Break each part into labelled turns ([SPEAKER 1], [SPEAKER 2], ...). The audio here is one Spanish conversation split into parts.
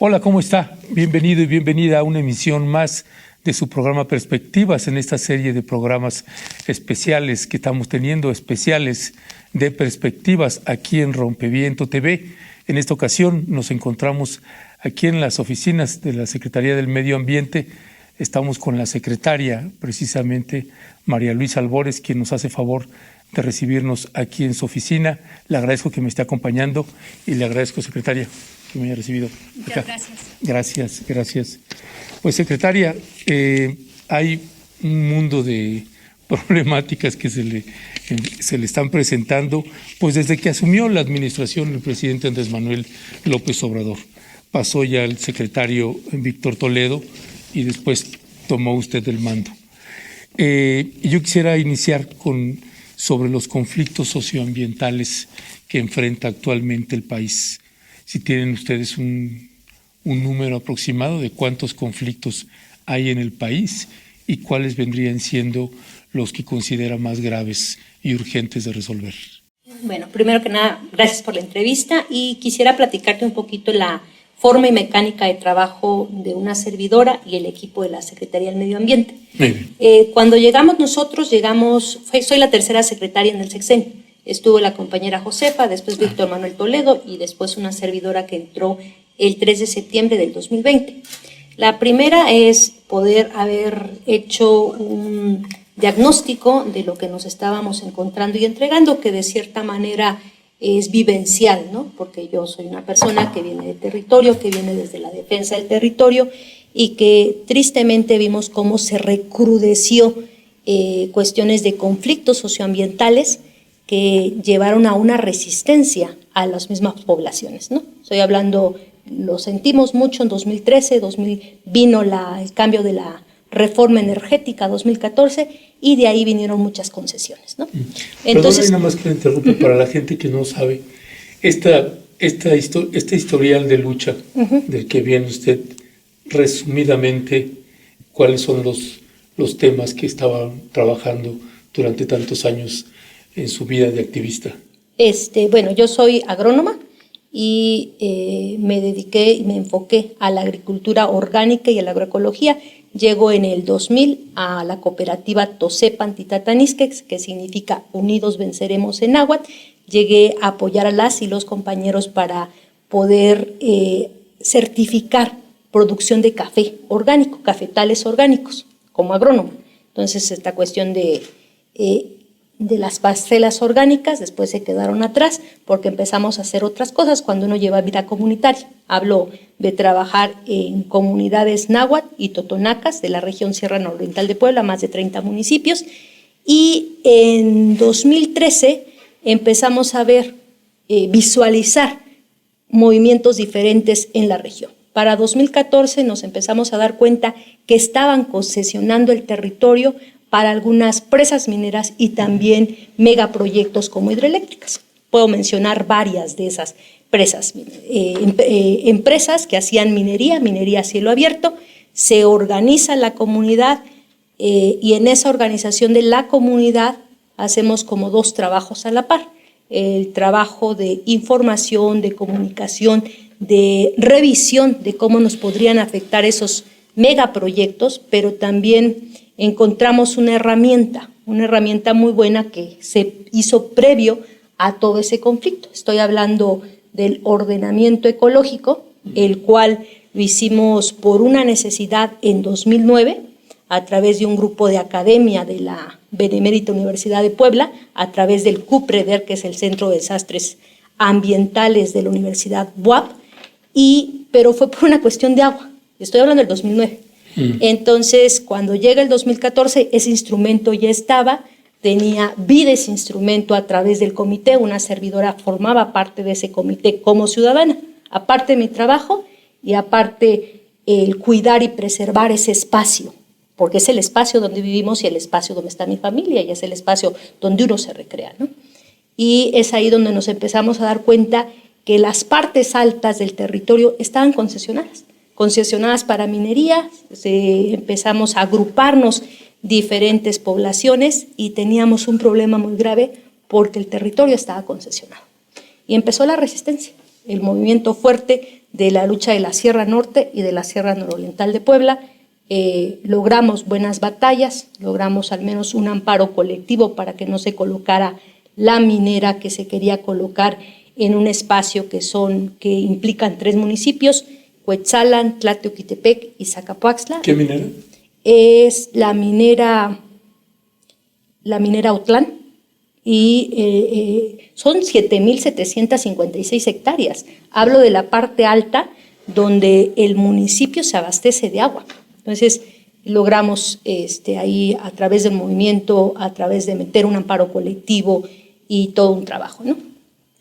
[SPEAKER 1] Hola, ¿cómo está? Bienvenido y bienvenida a una emisión más de su programa Perspectivas, en esta serie de programas especiales que estamos teniendo, especiales de perspectivas aquí en Rompeviento TV. En esta ocasión nos encontramos aquí en las oficinas de la Secretaría del Medio Ambiente. Estamos con la secretaria, precisamente María Luisa Albores, quien nos hace favor de recibirnos aquí en su oficina. Le agradezco que me esté acompañando y le agradezco, secretaria, que me haya recibido acá.
[SPEAKER 2] Gracias.
[SPEAKER 1] Gracias. Pues, secretaria, hay un mundo de problemáticas que se le están presentando, pues desde que asumió la administración el presidente Andrés Manuel López Obrador. Pasó ya el secretario Víctor Toledo y después tomó usted el mando. Yo quisiera iniciar sobre los conflictos socioambientales que enfrenta actualmente el país. Si tienen ustedes un número aproximado de cuántos conflictos hay en el país y cuáles vendrían siendo los que considera más graves y urgentes de resolver.
[SPEAKER 2] Bueno, primero que nada, gracias por la entrevista y quisiera platicarte un poquito la forma y mecánica de trabajo de una servidora y el equipo de la Secretaría del Medio Ambiente. Cuando llegamos nosotros, soy la tercera secretaria en el sexenio. Estuvo la compañera Josefa, después Víctor Manuel Toledo y después una servidora que entró el 3 de septiembre del 2020. La primera es poder haber hecho un diagnóstico de lo que nos estábamos encontrando y entregando, que de cierta manera es vivencial, ¿no? Porque yo soy una persona que viene del territorio, que viene desde la defensa del territorio y que tristemente vimos cómo se recrudeció cuestiones de conflictos socioambientales que llevaron a una resistencia a las mismas poblaciones, ¿no? Estoy hablando, lo sentimos mucho en 2013, vino el cambio de la reforma energética 2014 y de ahí vinieron muchas concesiones, ¿no?
[SPEAKER 1] Entonces, nada más que me interrumpa, para la gente que no sabe, este historial de lucha del que viene usted, resumidamente, ¿cuáles son los temas que estaba trabajando durante tantos años en su vida de activista?
[SPEAKER 2] Bueno, yo soy agrónoma y me enfoqué a la agricultura orgánica y a la agroecología. Llego en el 2000 a la cooperativa Tosepan Titatanisquex, que significa Unidos Venceremos en náhuatl. Llegué a apoyar a las y los compañeros para poder certificar producción de café orgánico, cafetales orgánicos, como agrónomo. Entonces, esta cuestión de las parcelas orgánicas después se quedaron atrás porque empezamos a hacer otras cosas cuando uno lleva vida comunitaria. Hablo de trabajar en comunidades náhuatl y totonacas de la región Sierra Nororiental de Puebla, más de 30 municipios, y en 2013 empezamos a visualizar movimientos diferentes en la región. Para 2014 nos empezamos a dar cuenta que estaban concesionando el territorio para algunas presas mineras y también megaproyectos como hidroeléctricas. Puedo mencionar varias de esas presas, empresas que hacían minería a cielo abierto. Se organiza la comunidad y en esa organización de la comunidad hacemos como dos trabajos a la par. El trabajo de información, de comunicación, de revisión de cómo nos podrían afectar esos megaproyectos, pero también encontramos una herramienta muy buena que se hizo previo a todo ese conflicto. Estoy hablando del ordenamiento ecológico, el cual lo hicimos por una necesidad en 2009, a través de un grupo de academia de la Benemérita Universidad de Puebla, a través del CUPREDER, que es el Centro de Desastres Ambientales de la Universidad BUAP, pero fue por una cuestión de agua. Estoy hablando del 2009. Entonces, cuando llega el 2014, ese instrumento ya estaba, tenía vida ese instrumento a través del comité, una servidora formaba parte de ese comité como ciudadana, aparte de mi trabajo y aparte el cuidar y preservar ese espacio porque es el espacio donde vivimos y el espacio donde está mi familia y es el espacio donde uno se recrea, ¿no? Y es ahí donde nos empezamos a dar cuenta que las partes altas del territorio estaban concesionadas para minería. Empezamos a agruparnos diferentes poblaciones y teníamos un problema muy grave porque el territorio estaba concesionado. Y empezó la resistencia, el movimiento fuerte de la lucha de la Sierra Norte y de la Sierra Nororiental de Puebla. Logramos buenas batallas, logramos al menos un amparo colectivo para que no se colocara la minera que se quería colocar en un espacio que implican 3 municipios, Cuetzalan, Tlateoquitepec y Zacapoaxtla.
[SPEAKER 1] ¿Qué minera?
[SPEAKER 2] Es la minera Autlán y son 7.756 hectáreas. Hablo de la parte alta donde el municipio se abastece de agua. Entonces logramos ahí a través del movimiento, a través de meter un amparo colectivo y todo un trabajo, ¿no?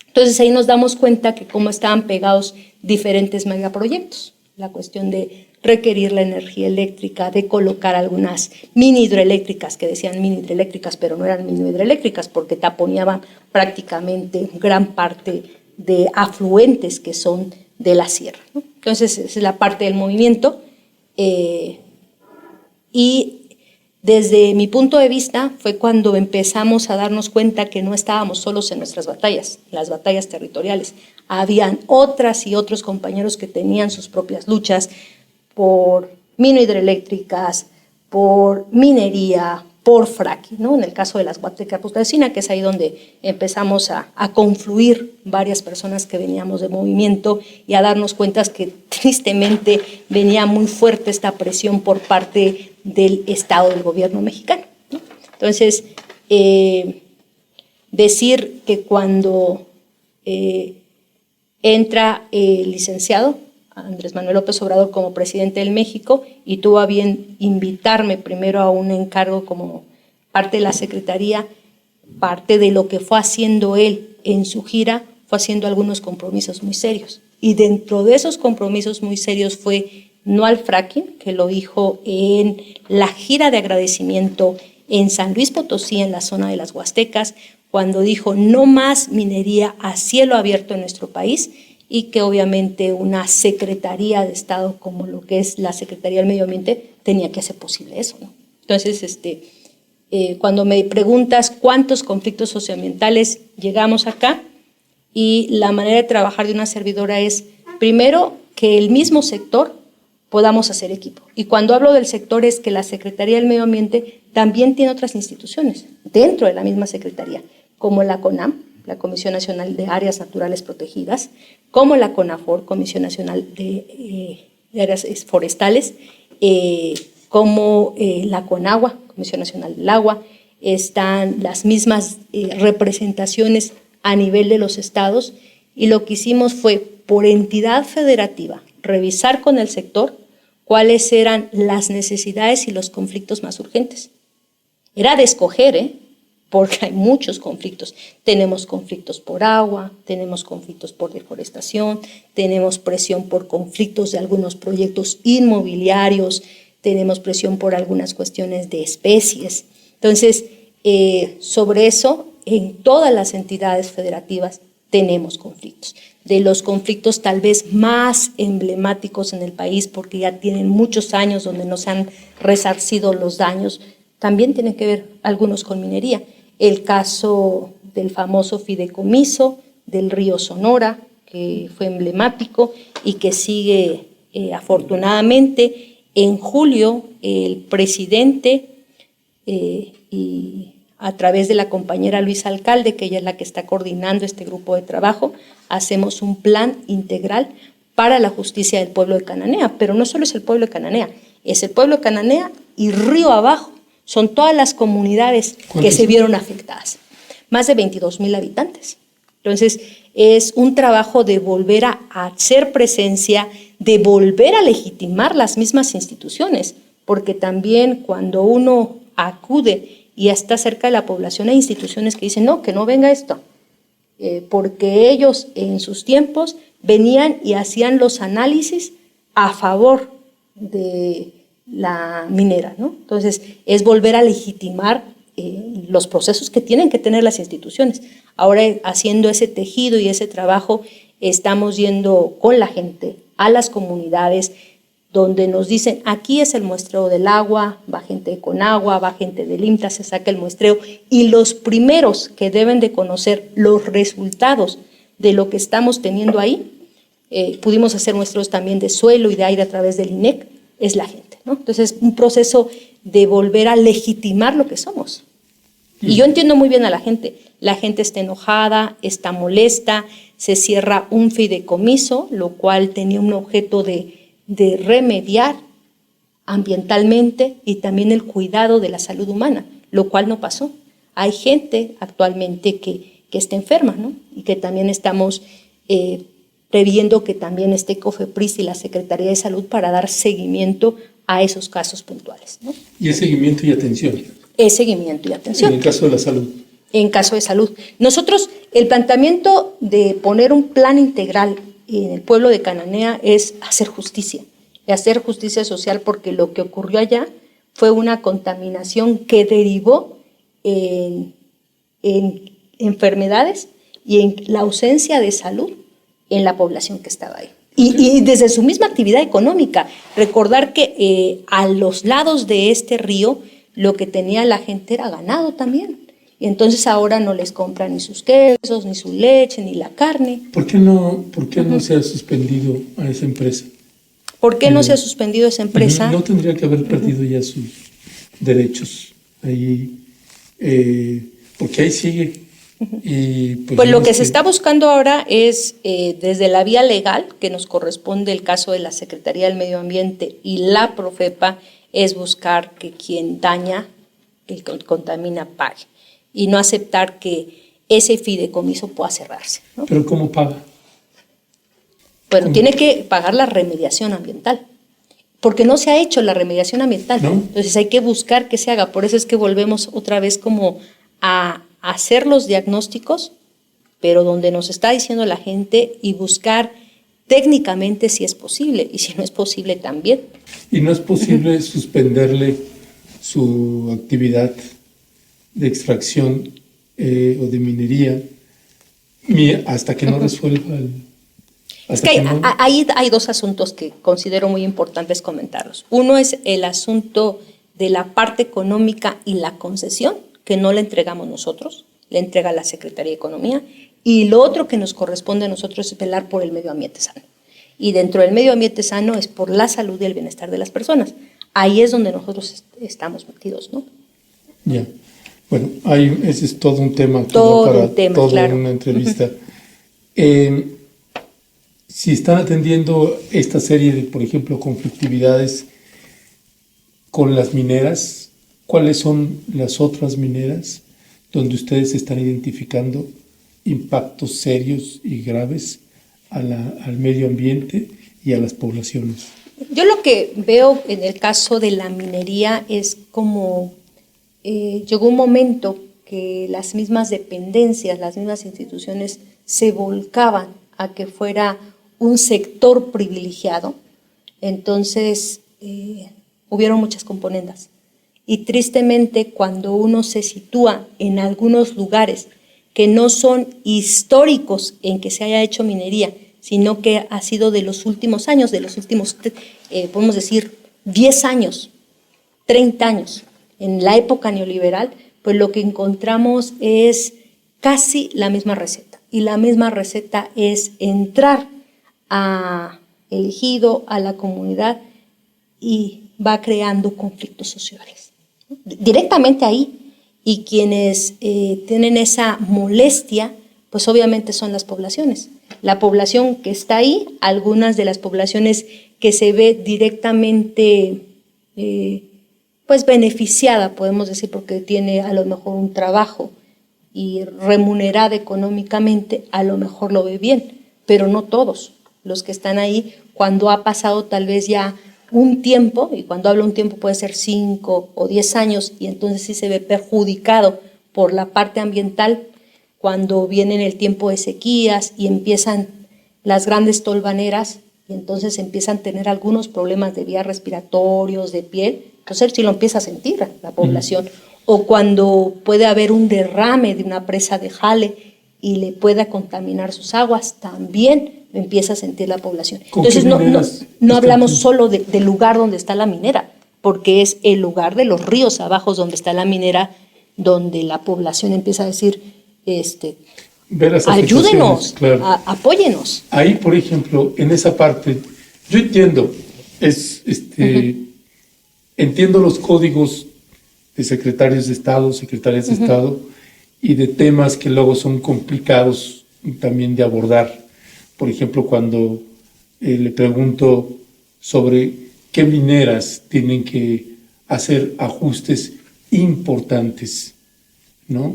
[SPEAKER 2] Entonces ahí nos damos cuenta que cómo estaban pegados diferentes megaproyectos. La cuestión de requerir la energía eléctrica, de colocar algunas mini hidroeléctricas, que decían mini hidroeléctricas, pero no eran mini hidroeléctricas porque taponeaban prácticamente gran parte de afluentes que son de la sierra, ¿no? Entonces esa es la parte del movimiento. Y desde mi punto de vista fue cuando empezamos a darnos cuenta que no estábamos solos en nuestras batallas, las batallas territoriales. Habían otras y otros compañeros que tenían sus propias luchas por hidroeléctricas, por minería, por fracking, ¿no? En el caso de las Huastecas Potosinas, que es ahí donde empezamos a confluir varias personas que veníamos de movimiento y a darnos cuenta que tristemente venía muy fuerte esta presión por parte del Estado, del gobierno mexicano, ¿no? Entonces, decir que cuando entra el licenciado Andrés Manuel López Obrador como presidente del México y tuvo a bien invitarme primero a un encargo como parte de la Secretaría, parte de lo que fue haciendo él en su gira, fue haciendo algunos compromisos muy serios. Y dentro de esos compromisos muy serios fue no al fracking, que lo dijo en la gira de agradecimiento en San Luis Potosí, en la zona de las Huastecas, cuando dijo no más minería a cielo abierto en nuestro país, y que obviamente una Secretaría de Estado como lo que es la Secretaría del Medio Ambiente tenía que hacer posible eso, ¿no? Entonces, cuando me preguntas cuántos conflictos socioambientales llegamos acá, y la manera de trabajar de una servidora es, primero, que el mismo sector podamos hacer equipo. Y cuando hablo del sector es que la Secretaría del Medio Ambiente también tiene otras instituciones dentro de la misma Secretaría, como la CONAM, la Comisión Nacional de Áreas Naturales Protegidas, como la CONAFOR, Comisión Nacional de Áreas Forestales, como la CONAGUA, Comisión Nacional del Agua. Están las mismas representaciones a nivel de los estados, y lo que hicimos fue, por entidad federativa, revisar con el sector cuáles eran las necesidades y los conflictos más urgentes. Era de escoger, porque hay muchos conflictos. Tenemos conflictos por agua, tenemos conflictos por deforestación, tenemos presión por conflictos de algunos proyectos inmobiliarios, tenemos presión por algunas cuestiones de especies. Entonces, sobre eso, en todas las entidades federativas tenemos conflictos. De los conflictos tal vez más emblemáticos en el país, porque ya tienen muchos años donde no se han resarcido los daños, también tienen que ver algunos con minería. El caso del famoso fideicomiso del río Sonora, que fue emblemático y que sigue afortunadamente. En julio, el presidente y a través de la compañera Luisa Alcalde, que ella es la que está coordinando este grupo de trabajo, hacemos un plan integral para la justicia del pueblo de Cananea, pero no solo es el pueblo de Cananea, es el pueblo de Cananea y río abajo, son todas las comunidades que se vieron afectadas, más de 22,000 habitantes. Entonces, es un trabajo de volver a hacer presencia, de volver a legitimar las mismas instituciones, porque también cuando uno acude y está cerca de la población hay instituciones que dicen, no, que no venga esto, porque ellos en sus tiempos venían y hacían los análisis a favor de la minera, ¿no? Entonces, es volver a legitimar los procesos que tienen que tener las instituciones. Ahora, haciendo ese tejido y ese trabajo, estamos yendo con la gente a las comunidades donde nos dicen, aquí es el muestreo del agua, va gente con agua, va gente del IMTA, se saca el muestreo, y los primeros que deben de conocer los resultados de lo que estamos teniendo ahí, pudimos hacer muestreos también de suelo y de aire a través del INEC, es la gente, ¿no? Entonces, un proceso de volver a legitimar lo que somos. Y yo entiendo muy bien a la gente está enojada, está molesta, se cierra un fideicomiso, lo cual tenía un objeto de remediar ambientalmente y también el cuidado de la salud humana, lo cual no pasó. Hay gente actualmente que está enferma, ¿no? Y que también estamos previendo que también esté COFEPRIS y la Secretaría de Salud para dar seguimiento a esos casos puntuales, ¿no?
[SPEAKER 1] Y es seguimiento y atención.
[SPEAKER 2] Es seguimiento y atención.
[SPEAKER 1] En el caso de la salud.
[SPEAKER 2] En caso de salud. Nosotros, el planteamiento de poner un plan integral en el pueblo de Cananea es hacer justicia social, porque lo que ocurrió allá fue una contaminación que derivó en enfermedades y en la ausencia de salud en la población que estaba ahí. Y desde su misma actividad económica, recordar que a los lados de este río lo que tenía la gente era ganado también. Y entonces ahora no les compran ni sus quesos, ni su leche, ni la carne.
[SPEAKER 1] ¿Por qué no se ha suspendido a esa empresa?
[SPEAKER 2] ¿Por qué no se ha suspendido esa empresa?
[SPEAKER 1] No tendría que haber perdido ya sus derechos ahí, porque ahí sigue. Y
[SPEAKER 2] pues lo que se está buscando ahora es, desde la vía legal, que nos corresponde el caso de la Secretaría del Medio Ambiente y la Profepa, es buscar que quien daña, que contamina, pague. Y no aceptar que ese fideicomiso pueda cerrarse, ¿no?
[SPEAKER 1] ¿Pero cómo paga?
[SPEAKER 2] Bueno, tiene que pagar la remediación ambiental, porque no se ha hecho la remediación ambiental, ¿no? Entonces hay que buscar que se haga. Por eso es que volvemos otra vez como a hacer los diagnósticos, pero donde nos está diciendo la gente, y buscar técnicamente si es posible, y si no es posible también.
[SPEAKER 1] ¿Y no es posible suspenderle su actividad de extracción o de minería hasta que no resuelva el...
[SPEAKER 2] Es que hay dos asuntos que considero muy importantes comentarlos. Uno es el asunto de la parte económica y la concesión, que no la entregamos nosotros, la entrega la Secretaría de Economía, y lo otro que nos corresponde a nosotros es velar por el medio ambiente sano. Y dentro del medio ambiente sano es por la salud y el bienestar de las personas. Ahí es donde nosotros estamos metidos, ¿no?
[SPEAKER 1] Ya. Bueno, ese es todo un tema.
[SPEAKER 2] Todo un tema,
[SPEAKER 1] toda
[SPEAKER 2] claro.
[SPEAKER 1] Una entrevista. Si están atendiendo esta serie de, por ejemplo, conflictividades con las mineras, ¿cuáles son las otras mineras donde ustedes están identificando impactos serios y graves al medio ambiente y a las poblaciones?
[SPEAKER 2] Yo lo que veo en el caso de la minería es como llegó un momento que las mismas dependencias, las mismas instituciones se volcaban a que fuera un sector privilegiado. Entonces hubieron muchas componendas. Y tristemente, cuando uno se sitúa en algunos lugares que no son históricos en que se haya hecho minería, sino que ha sido de los últimos años, de los últimos, podemos decir, 10 años, 30 años, en la época neoliberal, pues lo que encontramos es casi la misma receta. Y la misma receta es entrar a el ejido, a la comunidad, y va creando conflictos sociales. Directamente ahí. Y quienes tienen esa molestia, pues obviamente son las poblaciones. La población que está ahí, algunas de las poblaciones que se ve directamente pues beneficiada, podemos decir, porque tiene a lo mejor un trabajo y remunerada económicamente, a lo mejor lo ve bien, pero no todos. Los que están ahí, cuando ha pasado tal vez ya un tiempo, y cuando hablo un tiempo puede ser 5 o 10 años, y entonces sí se ve perjudicado por la parte ambiental, cuando viene el tiempo de sequías y empiezan las grandes tolvaneras y entonces empiezan a tener algunos problemas de vías respiratorios, de piel, entonces sí lo empieza a sentir la población. O cuando puede haber un derrame de una presa de jale y le pueda contaminar sus aguas, también lo empieza a sentir la población. Entonces no hablamos solo del lugar donde está la minera, porque es el lugar de los ríos abajo donde está la minera, donde la población empieza a decir, ayúdenos, claro, apóyenos.
[SPEAKER 1] Ahí, por ejemplo, en esa parte, yo entiendo, entiendo los códigos de secretarios de Estado, secretarias de Estado, y de temas que luego son complicados también de abordar. Por ejemplo, cuando le pregunto sobre qué mineras tienen que hacer ajustes importantes, ¿no?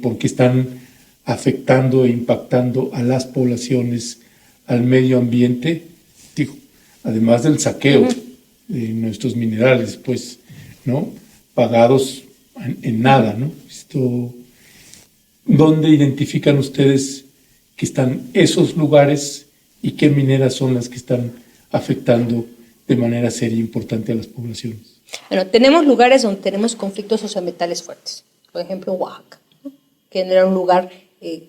[SPEAKER 1] Porque están afectando e impactando a las poblaciones, al medio ambiente, digo, además del saqueo de nuestros minerales, pues, ¿no? Pagados en nada, ¿no? ¿Dónde identifican ustedes que están esos lugares y qué mineras son las que están afectando de manera seria e importante a las poblaciones?
[SPEAKER 2] Bueno, tenemos lugares donde tenemos conflictos socioambientales fuertes. Por ejemplo, Oaxaca, ¿no? Que era un lugar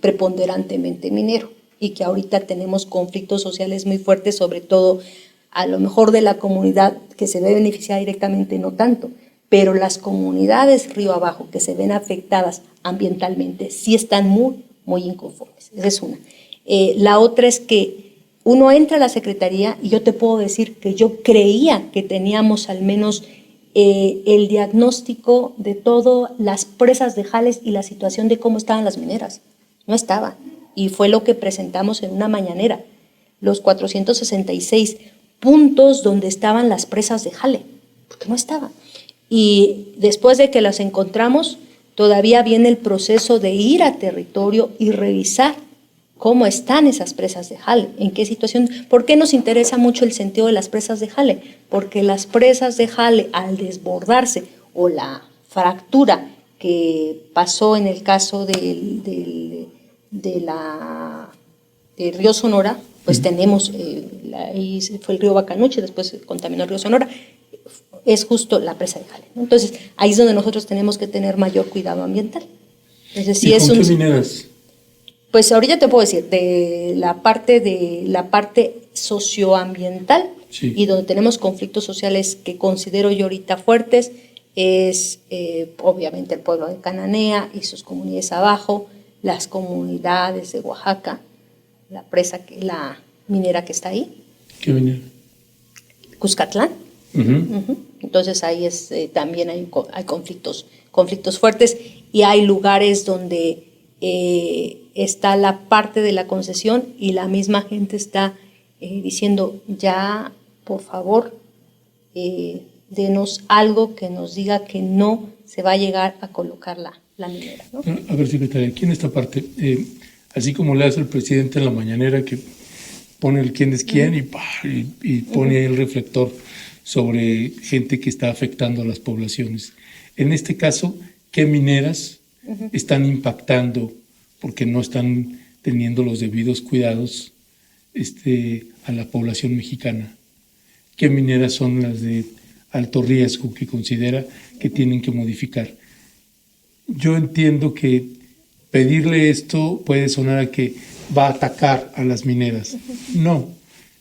[SPEAKER 2] preponderantemente minero y que ahorita tenemos conflictos sociales muy fuertes, sobre todo a lo mejor de la comunidad que se ve beneficiada directamente, no tanto, pero las comunidades río abajo que se ven afectadas ambientalmente sí están muy, muy inconformes. Esa es una. La otra es que uno entra a la Secretaría y yo te puedo decir que yo creía que teníamos al menos el diagnóstico de todas las presas de jales y la situación de cómo estaban las mineras. No estaban. Y fue lo que presentamos en una mañanera. Los 466 puntos donde estaban las presas de jale, porque no estaban. Y después de que las encontramos, todavía viene el proceso de ir a territorio y revisar cómo están esas presas de jale, en qué situación. ¿Por qué nos interesa mucho el sentido de las presas de jale? Porque las presas de jale, al desbordarse, o la fractura que pasó en el caso del río Sonora, pues tenemos, ahí fue el río Bacanuche, después contaminó el río Sonora, es justo la presa de jale, ¿no? Entonces, ahí es donde nosotros tenemos que tener mayor cuidado ambiental. Entonces, si
[SPEAKER 1] ¿con qué mineras?
[SPEAKER 2] Pues ahorita te puedo decir, de la parte socioambiental, sí, y donde tenemos conflictos sociales que considero yo ahorita fuertes, es obviamente el pueblo de Cananea y sus comunidades abajo, las comunidades de Oaxaca, la minera que está ahí.
[SPEAKER 1] ¿Qué minera?
[SPEAKER 2] Cuscatlán. Entonces ahí también hay conflictos fuertes, y hay lugares donde está la parte de la concesión y la misma gente está diciendo, ya, por favor, denos algo que nos diga que no se va a llegar a colocar la minera, ¿no?
[SPEAKER 1] A ver, secretaria, aquí en esta parte, así como le hace el presidente en la mañanera, que pone el quién es quién y pone ahí el reflector sobre gente que está afectando a las poblaciones. En este caso, ¿qué mineras están impactando porque no están teniendo los debidos cuidados a la población mexicana? ¿Qué mineras son las de alto riesgo que considera que tienen que modificar? Yo entiendo que pedirle esto puede sonar a que va a atacar a las mineras. No,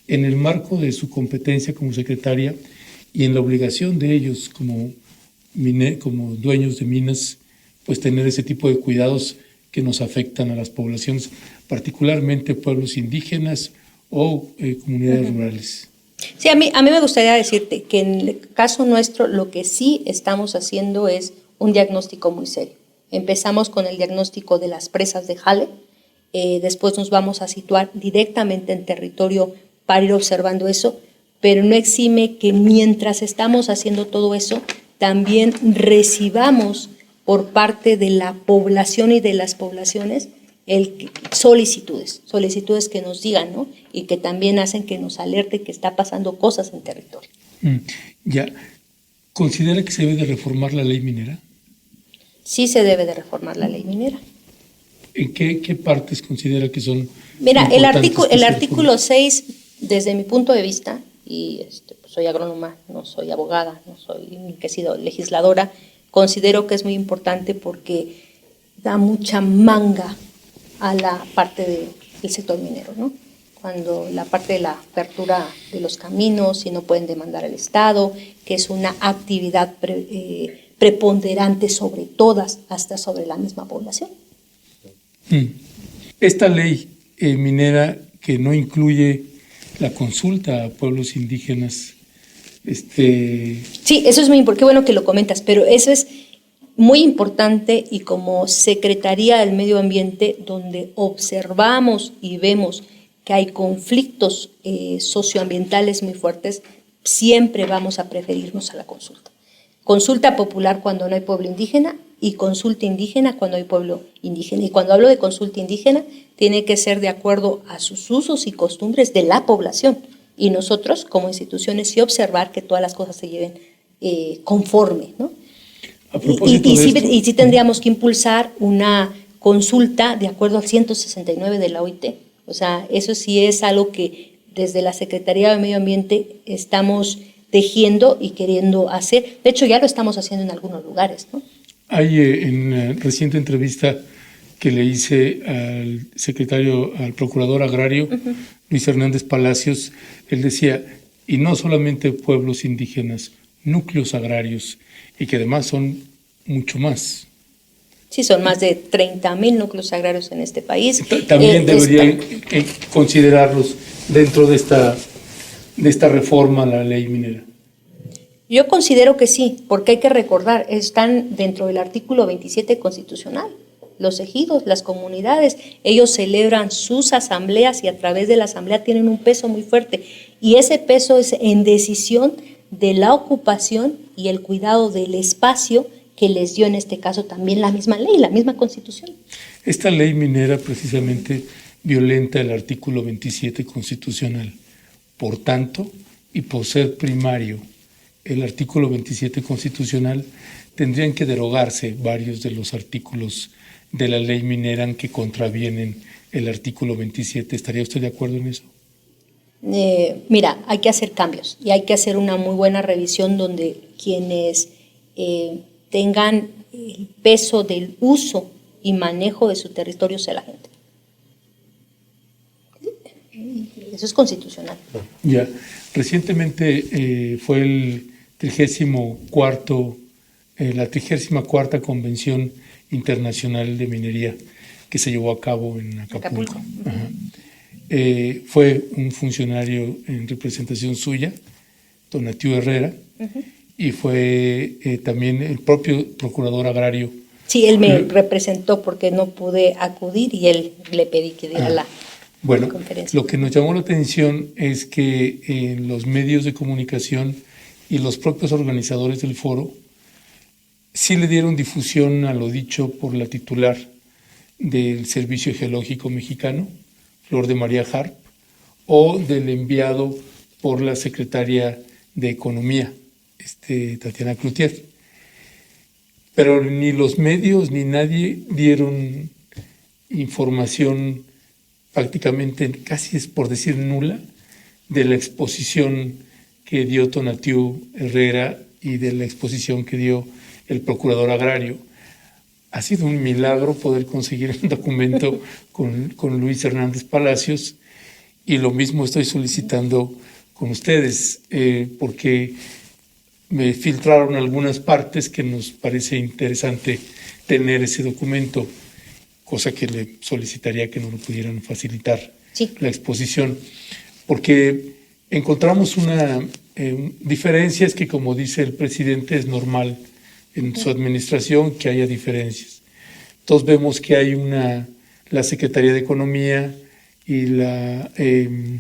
[SPEAKER 1] en el marco de su competencia como secretaria y en la obligación de ellos como dueños de minas, pues tener ese tipo de cuidados que nos afectan a las poblaciones, particularmente pueblos indígenas o comunidades rurales.
[SPEAKER 2] Sí, a mí me gustaría decirte que en el caso nuestro lo que sí estamos haciendo es un diagnóstico muy serio. Empezamos con el diagnóstico de las presas de jale, después nos vamos a situar directamente en territorio para ir observando eso, pero no exime que mientras estamos haciendo todo eso, también recibamos por parte de la población y de las poblaciones solicitudes que nos digan, ¿no? Y que también hacen que nos alerte que está pasando cosas en territorio.
[SPEAKER 1] Ya. ¿Considera que se debe de reformar la ley minera?
[SPEAKER 2] Sí se debe de reformar la ley minera.
[SPEAKER 1] ¿En qué partes considera que son?
[SPEAKER 2] Mira, el artículo 6 Desde mi punto de vista, y pues soy agrónoma, no soy abogada, no soy ni que he sido legisladora, considero que es muy importante porque da mucha manga a la parte del sector minero, ¿no? Cuando la parte de la apertura de los caminos, si no pueden demandar al Estado, que es una actividad preponderante sobre todas, hasta sobre la misma población.
[SPEAKER 1] Esta ley minera que no incluye la consulta a pueblos indígenas.
[SPEAKER 2] Sí, eso es muy importante, qué bueno que lo comentas, pero eso es muy importante y como Secretaría del Medio Ambiente, donde observamos y vemos que hay conflictos socioambientales muy fuertes, siempre vamos a preferirnos a la consulta. Consulta popular cuando no hay pueblo indígena y consulta indígena cuando hay pueblo indígena. Y cuando hablo de consulta indígena, tiene que ser de acuerdo a sus usos y costumbres de la población. Y nosotros, como instituciones, sí observar que todas las cosas se lleven conforme, ¿no?
[SPEAKER 1] A propósito
[SPEAKER 2] y sí tendríamos que impulsar una consulta de acuerdo al 169 de la OIT. O sea, eso sí es algo que desde la Secretaría de Medio Ambiente estamos tejiendo y queriendo hacer. De hecho, ya lo estamos haciendo en algunos lugares, ¿no?
[SPEAKER 1] Hay en una reciente entrevista que le hice al procurador agrario, Luis Hernández Palacios, él decía, y no solamente pueblos indígenas, núcleos agrarios, y que además son mucho más.
[SPEAKER 2] Sí, son más de 30,000 núcleos agrarios en este país.
[SPEAKER 1] También deberían considerarlos dentro de esta reforma a la ley minera.
[SPEAKER 2] Yo considero que sí, porque hay que recordar, están dentro del artículo 27 constitucional. Los ejidos, las comunidades, ellos celebran sus asambleas y a través de la asamblea tienen un peso muy fuerte. Y ese peso es en decisión de la ocupación y el cuidado del espacio que les dio en este caso también la misma ley, la misma constitución.
[SPEAKER 1] Esta ley minera precisamente violenta el artículo 27 constitucional. Por tanto, y por ser primario el artículo 27 constitucional, tendrían que derogarse varios de los artículos de la ley minera que contravienen el artículo 27. ¿Estaría usted de acuerdo en eso?
[SPEAKER 2] Mira, hay que hacer cambios y hay que hacer una muy buena revisión donde quienes tengan el peso del uso y manejo de su territorio sea la gente. Eso es constitucional.
[SPEAKER 1] Ya, recientemente fue la 34ª Convención Internacional de Minería que se llevó a cabo en Acapulco. Fue un funcionario en representación suya, Tonatiuh Herrera, y fue también el propio procurador agrario.
[SPEAKER 2] Sí, él me representó porque no pude acudir y él le pedí que diera la conferencia.
[SPEAKER 1] Lo que nos llamó la atención es que en los medios de comunicación y los propios organizadores del foro sí le dieron difusión a lo dicho por la titular del Servicio Geológico Mexicano, Flor de María Harp, o del enviado por la secretaria de Economía, Tatiana Cloutier. Pero ni los medios ni nadie dieron información prácticamente, casi es por decir nula, de la exposición que dio Tonatiuh Herrera y de la exposición que dio el procurador agrario. Ha sido un milagro poder conseguir un documento con Luis Hernández Palacios, y lo mismo estoy solicitando con ustedes, porque me filtraron algunas partes que nos parece interesante tener ese documento, cosa que le solicitaría que nos lo pudieran facilitar, la exposición, porque encontramos una diferencia. Es que, como dice el presidente, es normal en su administración que haya diferencias. Entonces vemos que hay la Secretaría de Economía y el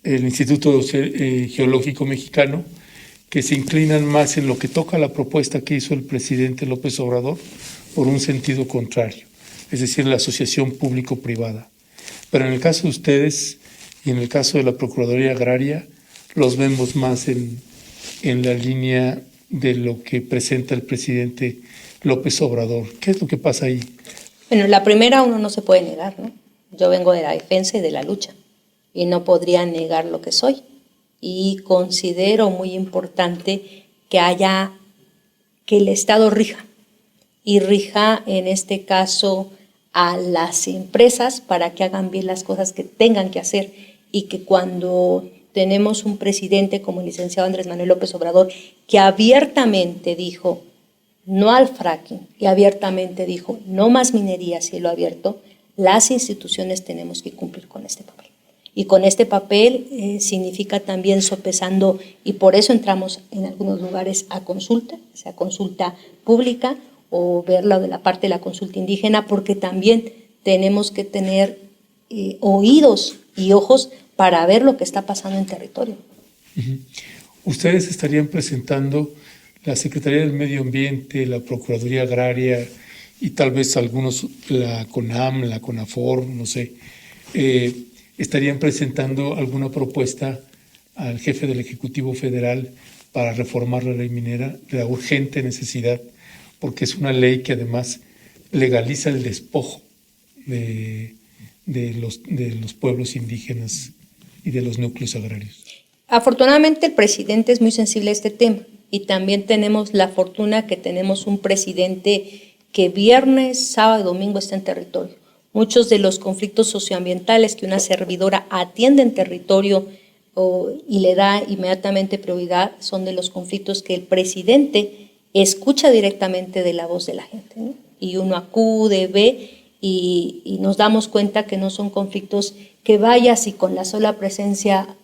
[SPEAKER 1] Instituto Geológico Mexicano, que se inclinan más en lo que toca la propuesta que hizo el presidente López Obrador por un sentido contrario, es decir, la asociación público-privada. Pero en el caso de ustedes y en el caso de la Procuraduría Agraria, los vemos más en la línea de lo que presenta el presidente López Obrador. ¿Qué es lo que pasa ahí?
[SPEAKER 2] Bueno, la primera uno no se puede negar, ¿no? Yo vengo de la defensa y de la lucha. y no podría negar lo que soy. Y considero muy importante que el Estado rija, y rija en este caso a las empresas para que hagan bien las cosas que tengan que hacer, y que cuando tenemos un presidente como el licenciado Andrés Manuel López Obrador, que abiertamente dijo no al fracking y abiertamente dijo no más minería a cielo abierto, las instituciones tenemos que cumplir con este papel. Y con este papel significa también sopesando, y por eso entramos en algunos lugares a consulta, o sea, consulta pública, o ver lo de la parte de la consulta indígena, porque también tenemos que tener oídos y ojos para ver lo que está pasando en territorio.
[SPEAKER 1] Ustedes estarían presentando, la Secretaría del Medio Ambiente, la Procuraduría Agraria y tal vez algunos, la CONAM, la CONAFOR, no sé, estarían presentando alguna propuesta al jefe del Ejecutivo Federal para reformar la ley minera, de la urgente necesidad, porque es una ley que además legaliza el despojo de los pueblos indígenas y de los núcleos agrarios.
[SPEAKER 2] Afortunadamente el presidente es muy sensible a este tema, y también tenemos la fortuna que tenemos un presidente que viernes, sábado y domingo está en territorio. Muchos de los conflictos socioambientales que una servidora atiende en territorio y le da inmediatamente prioridad son de los conflictos que el presidente escucha directamente de la voz de la gente, ¿no? Y uno acude, ve y nos damos cuenta que no son conflictos que vayas y con la sola presencia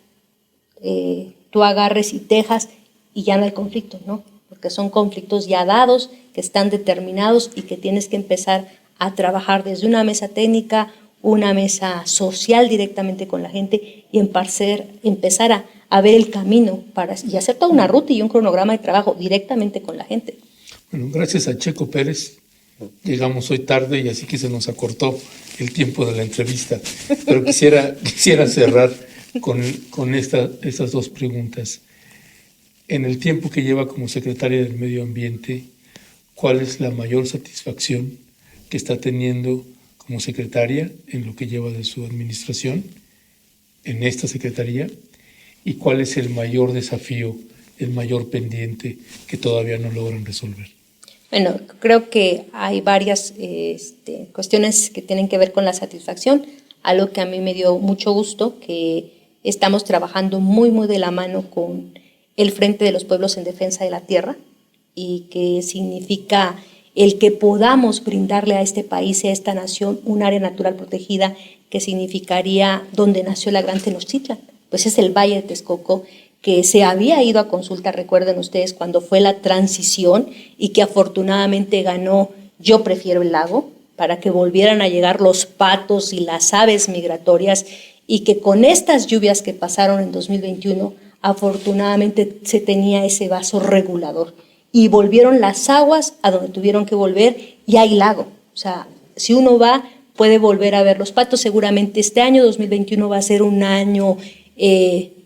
[SPEAKER 2] tú agarres y tejas y ya no hay conflicto, ¿no? Porque son conflictos ya dados, que están determinados y que tienes que empezar a trabajar desde una mesa técnica, una mesa social directamente con la gente, y empezar a ver el camino y hacer toda una ruta y un cronograma de trabajo directamente con la gente.
[SPEAKER 1] Bueno, gracias a Checo Pérez llegamos hoy tarde y así que se nos acortó el tiempo de la entrevista, pero quisiera cerrar con estas dos preguntas. En el tiempo que lleva como secretaria del Medio Ambiente, ¿cuál es la mayor satisfacción que está teniendo como secretaria en lo que lleva de su administración en esta secretaría? ¿Y cuál es el mayor desafío, el mayor pendiente que todavía no logran resolver?
[SPEAKER 2] Bueno, creo que hay varias cuestiones que tienen que ver con la satisfacción. Algo que a mí me dio mucho gusto, que estamos trabajando muy, muy de la mano con el Frente de los Pueblos en Defensa de la Tierra, y que significa el que podamos brindarle a este país y a esta nación un área natural protegida, que significaría donde nació la Gran Tenochtitlan. Pues es el Valle de Texcoco, que se había ido a consulta, recuerden ustedes, cuando fue la transición, y que afortunadamente ganó Yo Prefiero el Lago, para que volvieran a llegar los patos y las aves migratorias, y que con estas lluvias que pasaron en 2021, afortunadamente se tenía ese vaso regulador, y volvieron las aguas a donde tuvieron que volver, y hay lago. O sea, si uno va, puede volver a ver los patos. Seguramente este año 2021 va a ser un año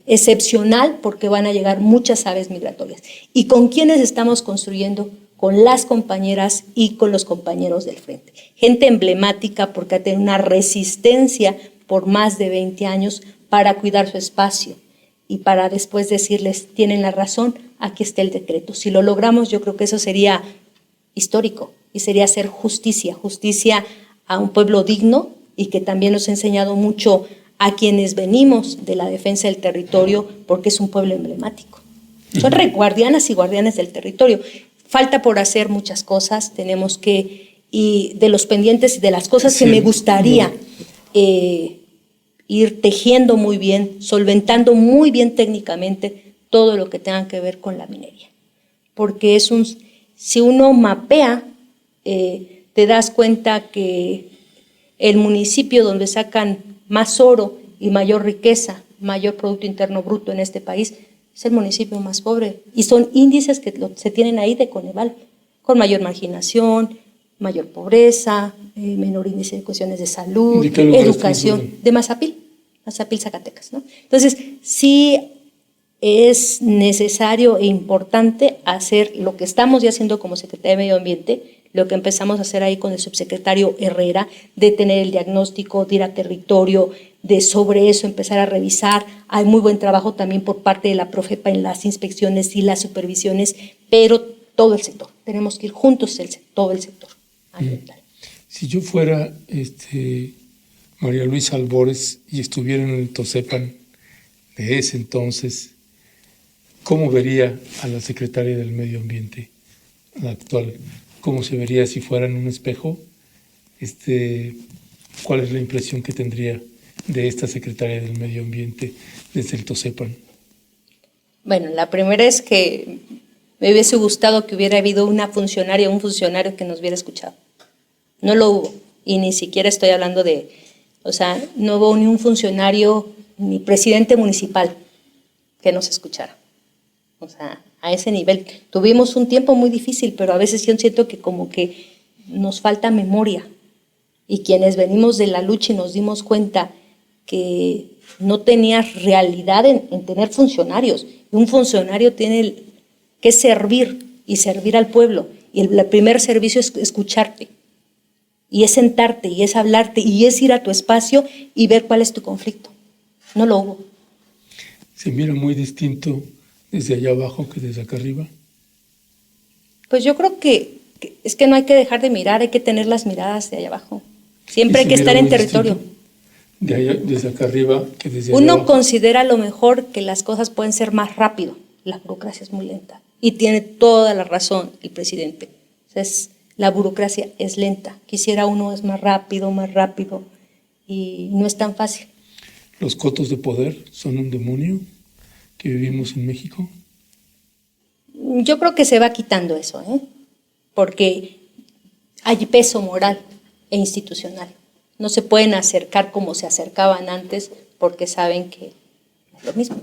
[SPEAKER 2] excepcional, porque van a llegar muchas aves migratorias. ¿Y con quiénes estamos construyendo? Con las compañeras y con los compañeros del Frente. Gente emblemática, porque ha tenido una resistencia por más de 20 años para cuidar su espacio y para después decirles, tienen la razón, aquí está el decreto. Si lo logramos, yo creo que eso sería histórico, y sería hacer justicia a un pueblo digno, y que también nos ha enseñado mucho a quienes venimos de la defensa del territorio, porque es un pueblo emblemático. Son guardianas y guardianes del territorio. Falta por hacer muchas cosas, tenemos que, y de los pendientes y de las cosas que me gustaría ir tejiendo muy bien, solventando muy bien técnicamente todo lo que tenga que ver con la minería. Porque si uno mapea, te das cuenta que el municipio donde sacan más oro y mayor riqueza, mayor Producto Interno Bruto en este país, es el municipio más pobre. Y son índices que se tienen ahí de Coneval, con mayor marginación, mayor pobreza, menor índice de cuestiones de salud, educación, de Mazapil, Zacatecas, ¿no? Entonces, sí es necesario e importante hacer lo que estamos ya haciendo como Secretaría de Medio Ambiente, lo que empezamos a hacer ahí con el subsecretario Herrera, de tener el diagnóstico, de ir a territorio, de sobre eso empezar a revisar. Hay muy buen trabajo también por parte de la Profepa en las inspecciones y las supervisiones, pero todo el sector, tenemos que ir juntos todo el sector ambiental.
[SPEAKER 1] Si yo fuera María Luisa Albores y estuviera en el TOSEPAN de ese entonces, ¿cómo vería a la secretaria del Medio Ambiente, la actual? ¿Cómo se vería si fuera en un espejo? ¿Cuál es la impresión que tendría de esta secretaria del Medio Ambiente desde el TOSEPAN?
[SPEAKER 2] Bueno, la primera es que me hubiese gustado que hubiera habido un funcionario que nos hubiera escuchado. No lo hubo, y ni siquiera estoy hablando no hubo ni un funcionario, ni presidente municipal que nos escuchara. A ese nivel. Tuvimos un tiempo muy difícil, pero a veces yo siento que como que nos falta memoria. Y quienes venimos de la lucha y nos dimos cuenta que no tenía realidad en tener funcionarios. Y un funcionario tiene que servir y servir al pueblo. Y el primer servicio es escucharte. Y es sentarte, y es hablarte, y es ir a tu espacio y ver cuál es tu conflicto. No lo hubo.
[SPEAKER 1] Se mira muy distinto desde allá abajo que desde acá arriba. Pues
[SPEAKER 2] yo creo que es que no hay que dejar de mirar, hay que tener las miradas de allá abajo. Siempre hay que estar en territorio.
[SPEAKER 1] De allá, desde acá arriba que desde
[SPEAKER 2] Uno
[SPEAKER 1] allá abajo.
[SPEAKER 2] Considera a lo mejor que las cosas pueden ser más rápido. La burocracia es muy lenta. Y tiene toda la razón el presidente. La burocracia es lenta. Quisiera uno es más rápido, y no es tan fácil.
[SPEAKER 1] ¿Los cotos de poder son un demonio que vivimos en México?
[SPEAKER 2] Yo creo que se va quitando eso, porque hay peso moral e institucional. No se pueden acercar como se acercaban antes porque saben que es lo mismo.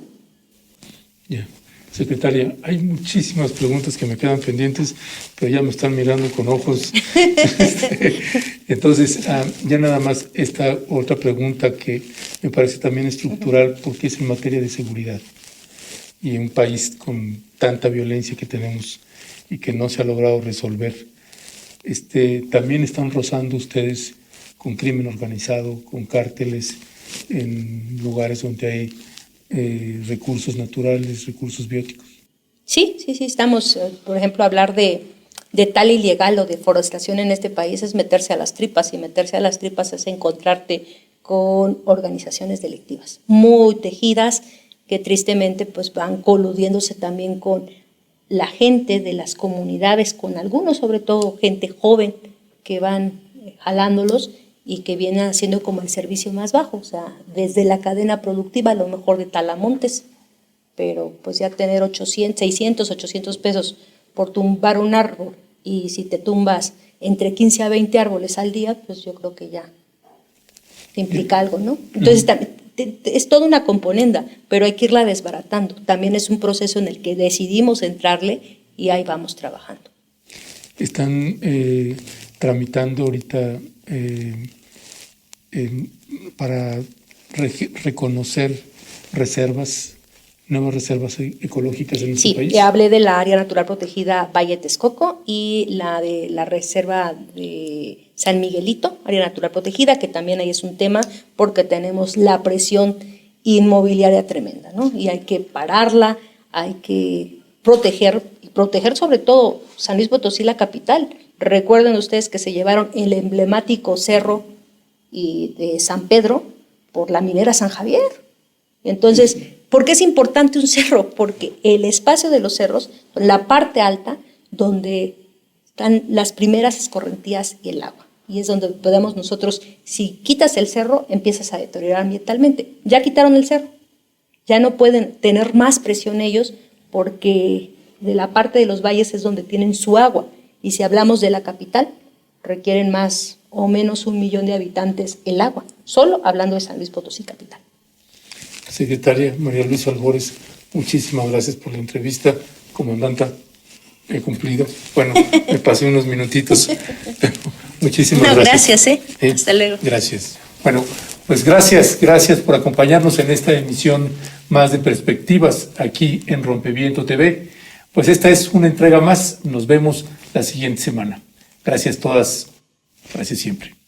[SPEAKER 1] Ya. Secretaria, hay muchísimas preguntas que me quedan pendientes, pero ya me están mirando con ojos. Entonces, ya nada más esta otra pregunta que me parece también estructural, porque es en materia de seguridad. Y en un país con tanta violencia que tenemos y que no se ha logrado resolver, también están rozando ustedes con crimen organizado, con cárteles en lugares donde hay recursos naturales, recursos bióticos.
[SPEAKER 2] Sí, estamos, por ejemplo, hablar de tal ilegal o deforestación en este país es meterse a las tripas, y meterse a las tripas es encontrarte con organizaciones delictivas muy tejidas que tristemente pues van coludiéndose también con la gente de las comunidades, con algunos, sobre todo gente joven, que van jalándolos y que vienen haciendo como el servicio más bajo, desde la cadena productiva, a lo mejor de talamontes, pero pues ya tener 600, 800 pesos por tumbar un árbol, y si te tumbas entre 15 a 20 árboles al día, pues yo creo que ya te implica algo, ¿no? Entonces es toda una componenda, pero hay que irla desbaratando. También es un proceso en el que decidimos entrarle y ahí vamos trabajando.
[SPEAKER 1] Están tramitando ahorita para reconocer nuevas reservas ecológicas en nuestro país.
[SPEAKER 2] Sí, hablé de la área natural protegida Valle Texcoco y la de la reserva de San Miguelito, área natural protegida, que también ahí es un tema porque tenemos la presión inmobiliaria tremenda, ¿no? Y hay que pararla, hay que proteger sobre todo San Luis Potosí, la capital. Recuerden ustedes que se llevaron el emblemático cerro de San Pedro por la minera San Javier. Entonces, ¿por qué es importante un cerro? Porque el espacio de los cerros, la parte alta, donde están las primeras escorrentías y el agua. Y es donde podemos nosotros, si quitas el cerro, empiezas a deteriorar ambientalmente. Ya quitaron el cerro, ya no pueden tener más presión ellos, porque de la parte de los valles es donde tienen su agua. Y si hablamos de la capital, requieren más o menos 1 millón de habitantes el agua, solo hablando de San Luis Potosí capital.
[SPEAKER 1] Secretaria María Luisa Albores, muchísimas gracias por la entrevista. Comandanta, he cumplido. Bueno, me pasé unos minutitos, pero muchísimas gracias.
[SPEAKER 2] Gracias, hasta luego.
[SPEAKER 1] Gracias. Bueno, pues gracias por acompañarnos en esta emisión más de Perspectivas aquí en Rompeviento TV. Pues esta es una entrega más. Nos vemos la siguiente semana. Gracias todas. Gracias siempre.